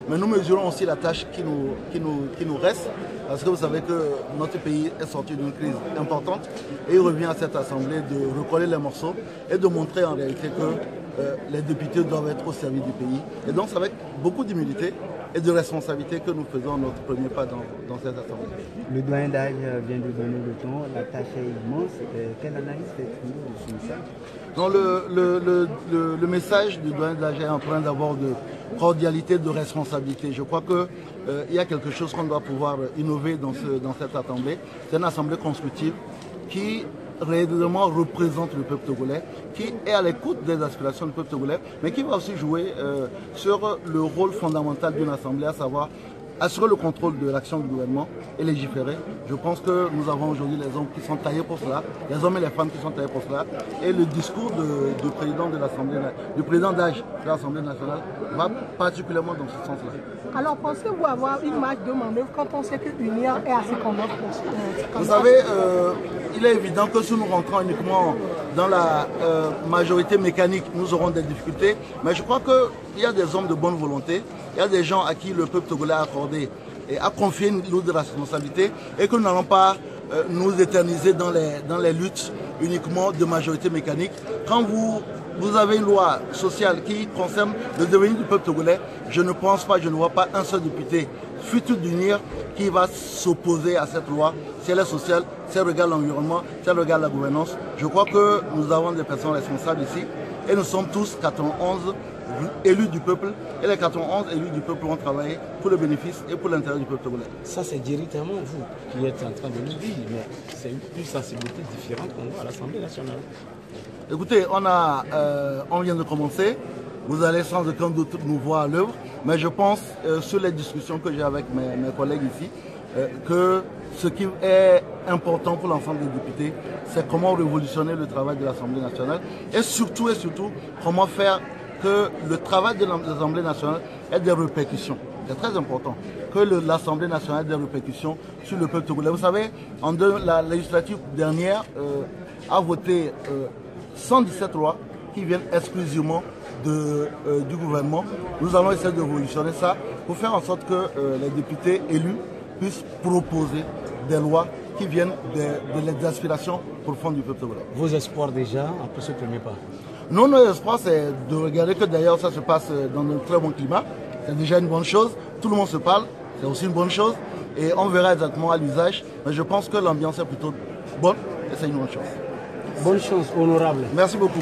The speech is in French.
mais nous mesurons aussi la tâche qui nous reste, parce que vous savez que notre pays est sorti d'une crise importante et il revient à cette Assemblée de recoller les morceaux et de montrer en réalité que les députés doivent être au service du pays. Et donc c'est avec beaucoup d'humilité et de responsabilité que nous faisons notre premier pas dans cette Assemblée. Le doyen d'âge vient de donner le ton, la tâche est immense. Quelle analyse faites-vous de ce message? Non, le message du doyen d'âge est en train d'avoir de cordialité, de responsabilité. Je crois qu'il y a quelque chose qu'on doit pouvoir innover dans cette Assemblée. C'est une Assemblée constructive qui réellement représente le peuple togolais, qui est à l'écoute des aspirations du peuple togolais, mais qui va aussi jouer sur le rôle fondamental d'une Assemblée, à savoir assurer le contrôle de l'action du gouvernement et légiférer. Je pense que nous avons aujourd'hui les hommes qui sont taillés pour cela, les hommes et les femmes qui sont taillés pour cela. Et le discours du président de l'Assemblée, du président d'âge de l'Assemblée nationale va particulièrement dans ce sens-là. Alors pensez-vous avoir une marge de manœuvre quand on sait que l'Union est assez convaincante? Vous savez, il est évident que si nous rentrons uniquement dans la majorité mécanique, nous aurons des difficultés. Mais je crois qu'il y a des hommes de bonne volonté, il y a des gens à qui le peuple togolais a accordé et a confié une lourde de responsabilité et que nous n'allons pas nous éterniser dans les luttes uniquement de majorité mécanique. Quand vous avez une loi sociale qui concerne le devenir du peuple togolais, je ne pense pas, je ne vois pas un seul député futur d'unir qui va s'opposer à cette loi. Si elle est sociale, si elle regarde l'environnement, si elle regarde la gouvernance. Je crois que nous avons des personnes responsables ici et nous sommes tous 91 élus du peuple et les 91 élus du peuple ont travaillé pour le bénéfice et pour l'intérêt du peuple togolais. Ça c'est directement vous qui êtes en train de nous dire, mais c'est une sensibilité différente qu'on voit à l'Assemblée nationale. Écoutez, on vient de commencer, vous allez sans aucun doute nous voir à l'œuvre, mais je pense sur les discussions que j'ai avec mes collègues ici, que ce qui est important pour l'ensemble des députés, c'est comment révolutionner le travail de l'Assemblée nationale et surtout, comment faire que le travail de l'Assemblée nationale ait des répercussions. C'est très important que l'Assemblée nationale ait des répercussions sur le peuple togolais. Vous savez, la législature dernière a voté 117 lois qui viennent exclusivement du gouvernement. Nous allons essayer de révolutionner ça pour faire en sorte que les députés élus puissent proposer des lois qui viennent des aspirations profondes du peuple togolais. Vos espoirs déjà après ce premier pas? Non, nos espoirs, c'est de regarder que d'ailleurs ça se passe dans un très bon climat. C'est déjà une bonne chose. Tout le monde se parle, c'est aussi une bonne chose. Et on verra exactement à l'usage. Mais je pense que l'ambiance est plutôt bonne et c'est une bonne chose. Bonne chance, honorable. Merci beaucoup.